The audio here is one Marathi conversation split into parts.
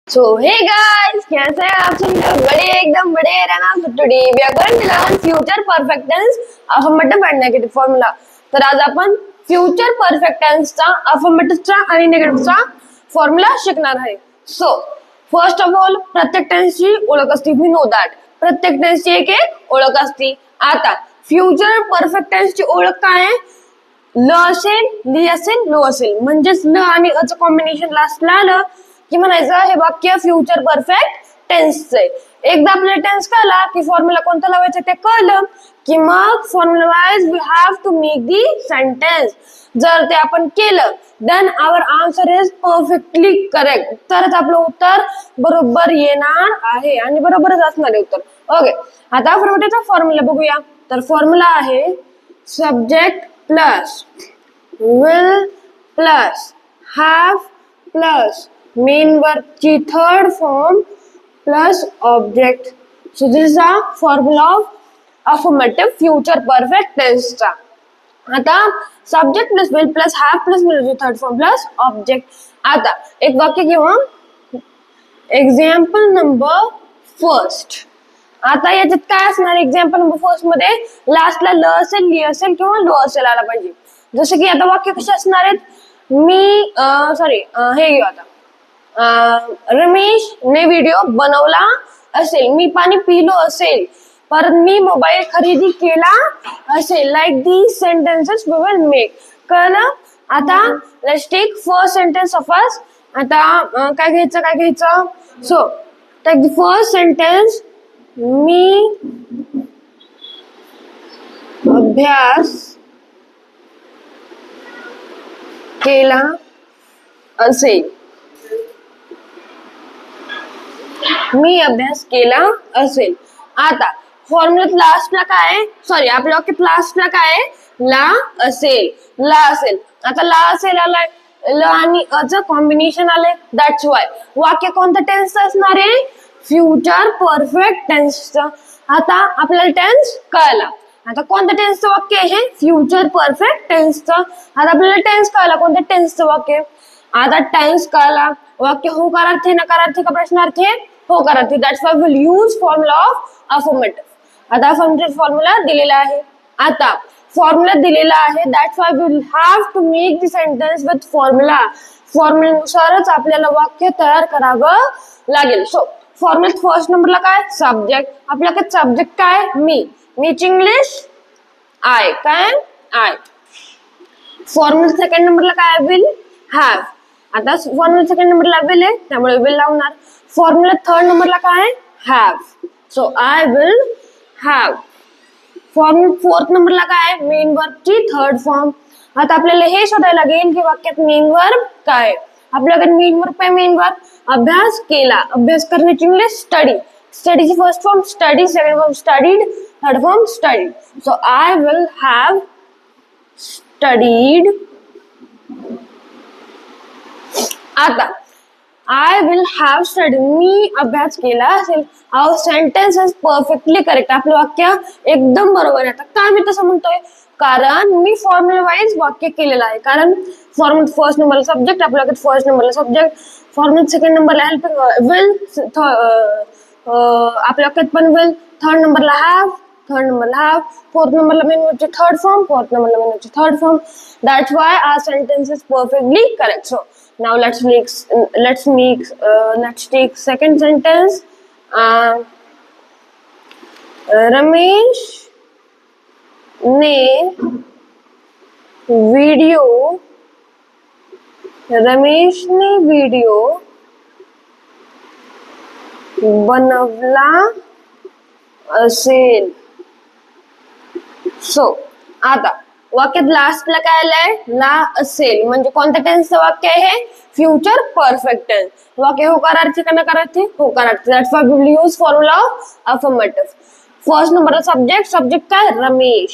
So hey guys, कैसे हैं आप सब लोग? बड़े एकदम बड़े रहना. So today we are going to learn future perfect tense, affirmative and negative formula. तर आज आपण future perfect tense चा affirmative चा आणि negative चा फॉर्म्युला शिकणार आहे. So first of all, प्रत्येक tense ची ओळख असते. We know that. प्रत्येक tense ची एक एक ओळख असते. आता future perfect tense ची ओळख काय आहे? ल असेल, ली असेल, लो असेल. म्हणजेच ल आणि अ चं कॉम्बिनेशन लास्टला आलं की म्हणायचं हे वाक्य फ्युचर परफेक्ट टेन्सचं आहे. एकदा आपल्याला टेन्स कळला की फॉर्म्युला कोणता लावायचा ते कळलं की मग formula wise we have to make the sentence. जर ते आपण केलं then our answer is perfectly correct. तरच आपलं उत्तर बरोबर येणार आहे आणि बरोबरच असणार आहे उत्तर. ओके, आता अफर्मेटिव्हचा फॉर्म्युला बघूया. तर फॉर्म्युला आहे subject plus will plus have plus main verb ची third form plus object. So this is a formula of affirmative future perfect टेन्सचा. आता subject plus will plus have plus main verb ची थर्ड फॉर्म प्लस ऑब्जेक्ट. आता एक वाक्य घेऊ. Example number first. आता याच्यात काय असणार? एक्झाम्पल नंबर फर्स्ट मध्ये लास्टला ल असेल, ली असेल किंवा लो असेल आला पाहिजे. जसं की आता वाक्य कसे असणार आहेत? मी हे घेऊ आता. रमेश ने व्हिडिओ बनवला असेल, मी पाणी पिलो असेल, परत मी मोबाईल खरेदी केला असेल. Like these sentences we will make. कळलं? आता let's take first sentence of us. आता काय घ्यायचं? So take the first sentence. मी अभ्यास केला असेल. मी अभ्यास केला असेल. आता फॉर्म्युल्यात लास्टला काय आहे? सॉरी, आपल्या वाक्यात लास्टला काय आहे? ला असेल, ला असेल. आता ला असेल आलाय, ल आणि अ चं कॉम्बिनेशन आलंय. दॅट्स वाय वाक्य कोणतं टेन्सचं असणार आहे? फ्युचर परफेक्ट टेन्सचं. आता आपल्याला टेन्स कळला. आता कोणत्या टेन्सचं वाक्य आहे? फ्युचर परफेक्ट टेन्सचं. आता आपल्याला टेन्स कळला कोणत्या टेन्सचं वाक्य. आता टेन्स कळला. वाक्य होकारार्थी, नकारार्थी का प्रश्नार्थी आहे? होकारार्थी. That's why will use formula of affirmative. आता अफर्मेटिव्ह फॉर्म्युला दिलेला आहे. आता फॉर्म्युला दिलेला आहे. That's why will have to make the sentence with formula. फॉर्म्युल्यानुसारच आपल्याला वाक्य तयार करावं लागेल. सो फॉर्म्युला फर्स्ट नंबरला काय? सब्जेक्ट. आपल्याकडे सब्जेक्ट काय? मी. मीच इंग्लिश आय. काय? आय. फॉर्म्युला सेकंड नंबरला काय? Will have. आता फॉर्म्युला सेकंड नंबरला विल आहे त्यामुळे विल लावणार. फॉर्म्युला थर्ड नंबरला काय? Have. So I will have. Formula fourth नंबरला काय? मेन वर्ब ची थर्ड फॉर्म. आता आपल्याला हे शोधायला लागेल की वाक्यात मेन वर्ब काय. आपल्याकडे मेन वर्ब काय? मेन वर्ब अभ्यास केला. अभ्यास करण्याची इंग्लिश स्टडी. स्टडीची first form study, second form studied, third form studied. So I will have studied. आता आय विल हॅव स्टडीड, मी अभ्यास केला असेल. Our sentence is perfectly correct. आपलं वाक्य एकदम बरोबर आहे. आता का मी तसं म्हणतोय? कारण मी फॉर्म्युला वाईज वाक्य केलेलं आहे. कारण फॉर्म्युला फर्स्ट नंबरला सब्जेक्ट, आपल्याकडे फर्स्ट नंबरला सब्जेक्ट, फॉर्म्युला सेकंड नंबरला हेल्पिंग विल, आपल्याकडे पण विल, थर्ड नंबरला हॅव, थर्ड नंबरला हॅव, फोर्थ नंबरला मेन वर्बची थर्ड फॉर्म, फोर्थ नंबरला मेन वर्बची third form. That's why our sentence is perfectly correct. So now let's take second sentence. Ramesh ने व्हिडिओ बनवला असेल. सो आता वाक्यात लास्टला काय आलंय? ला असेल. म्हणजे कोणत्या टेन्सचं वाक्य आहे? Future perfect tense. वाक्य होकारार्थी का नकारार्थी? होकारार्थी. That's why we will use formula of affirmative. First नंबरला सब्जेक्ट, सब्जेक्ट काय? रमेश.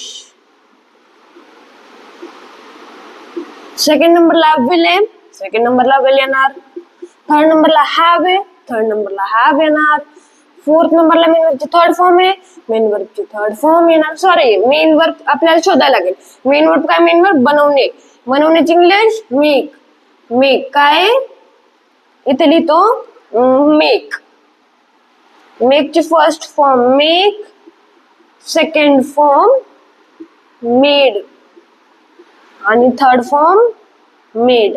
सेकंड नंबरला विल आहे, सेकंड नंबरला विल येणार. थर्ड नंबरला हॅव आहे, थर्ड नंबरला हॅव येणार. फोर्थ नंबरला मेन वर्बची थर्ड फॉर्म आहे, मेन वर्बची थर्ड फॉर्म येणार. सॉरी, मेन वर्ब आपल्याला शोधायला लागेल. मेन वर्ब काय? मेन वर्ब बनवणे. बनवण्याची इंग्लिश मेक. मेक काय? इथे लिहितो मेक. मेकची first form make, second form made आणि third form made.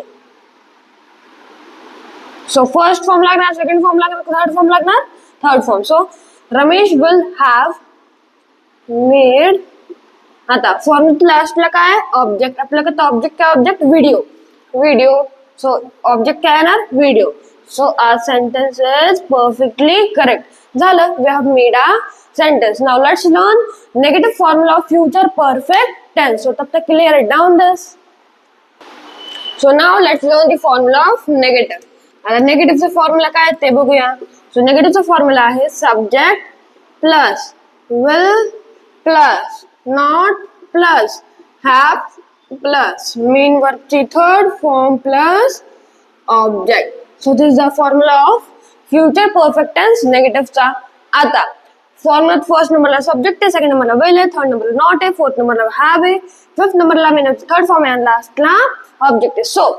So first form लागणार, सेकंड फॉर्म लागणार, थर्ड फॉर्म लागणार, third form. So Ramesh will have made. आता फॉर्म लास्टला काय ऑब्जेक्ट, आपल्याकडे ऑब्जेक्ट काय object video. Video. So object काय येणार video. So our sentence is perfectly correct. झालं. We have made a sentence. Now let's learn negative formula of future perfect tense. So tab tak clear it down this. So now let's learn the formula of negative. आता negative चा formula काय ते बघूया. So negative चा formula आहे subject plus will plus not plus have plus main verb ची third form plus object. So this is the formula of future perfect tense negative चा. आता फॉर्मुला फर्स्ट नंबरला सब्जेक्ट आहे, सेकंड नंबरला वेल आहे, थर्ड नंबरला नॉट आहे, फोर्थ नंबरला हॅव आहे, फिफ्थ नंबरला मेन थर्ड फॉर्म आहे आणि लास्टला ऑब्जेक्ट आहे. सो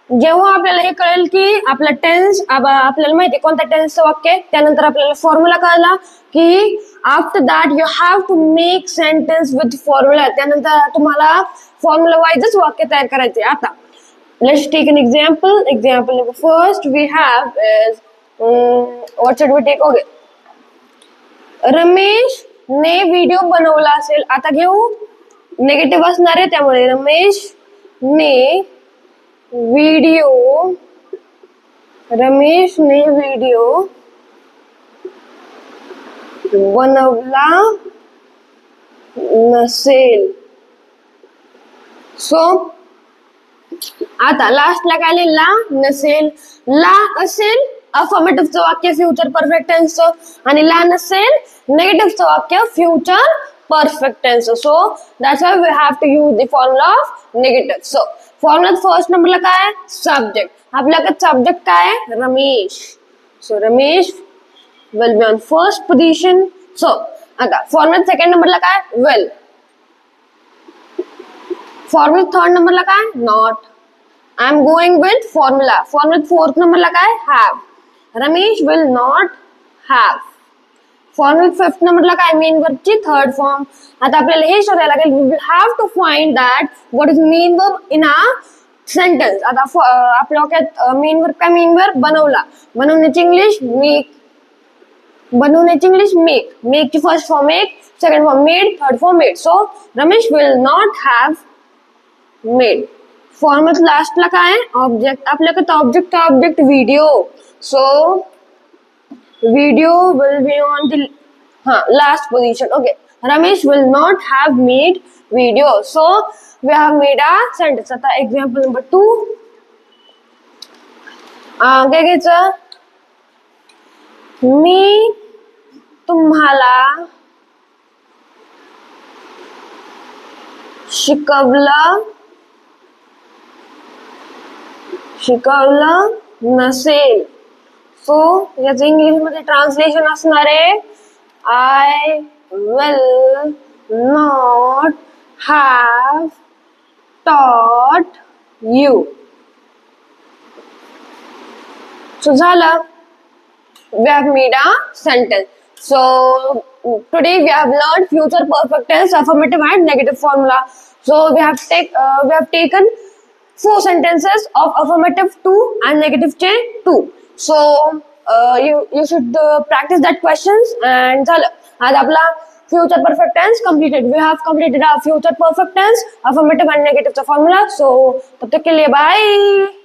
जेव्हा आपल्याला हे कळेल की आपला टेन्स आपल्याला माहिती कोणत्या टेन्सचं वाक्य आहे, त्यानंतर आपल्याला फॉर्म्युला कळला की after that you have to make sentence with formula. त्यानंतर तुम्हाला फॉर्म्युला वाईजच वाक्य तयार करायचे. आता let's take an example. Example number first we have is what should we take. Okay, Ramesh ने व्हिडिओ बनवला असेल. आता घेऊ नेगेटिव्ह असणार आहे त्यामुळे रमेश ने व्हिडिओ बनवला नसेल. सो आता लास्टला काय लिहिला नसेल. ला असेल अफर्मेटिव्हचं वाक्य फ्युचर परफेक्ट टेन्सचं आणि ला नसेल नेगेटिव्हचं वाक्य future perfect tense. So that's why we have to use the formula of negative. So formula first नंबरला काय सब्जेक्ट. आपल्याकडे सब्जेक्ट काय आहे Ramesh. So Ramesh will be on first position. So आता फॉर्म्युला सेकंड नंबरला काय वेल. फॉर्म्युला थर्ड नंबरला काय not. I am going with formula. Formula fourth नंबरला काय have. Ramesh will not have. Formula fifth नंबरला काय मेन वर्ब ची थर्ड फॉर्म. आता आपल्याला हे शोधायला लागेल. We will have to find that what is main verb in a sentence. आता आपल्या वाक्यात मेन वर्ब काय मेन वर्ब बनवला. बनवण्याची इंग्लिश मेक. बनवण्याची इंग्लिश मेक. मेकची first form make, second form made, third form made. So Ramesh will not have made. Formula लास्टला काय ऑब्जेक्ट. आपल्याकडे object video. So video will be on the last position. Okay, Ramesh will not have made video. So we have made a sentence. आता example number 2. काय घ्यायचं. मी तुम्हाला शिकवलं नसेल. सो याचं इंग्लिश मध्ये ट्रान्सलेशन असणार आहे आय विल नॉट हॅव टॉट यू. सो झालं. we have made a sentence. So today we have learned future perfect tense, affirmative and negative formula. So we have taken 4 sentences of affirmative 2 and negative 2. So you should practice that questions and झालं. आज आपला future perfect tense completed. We have completed our future perfect tense, affirmative and negative formula. So तब तक के लिए bye.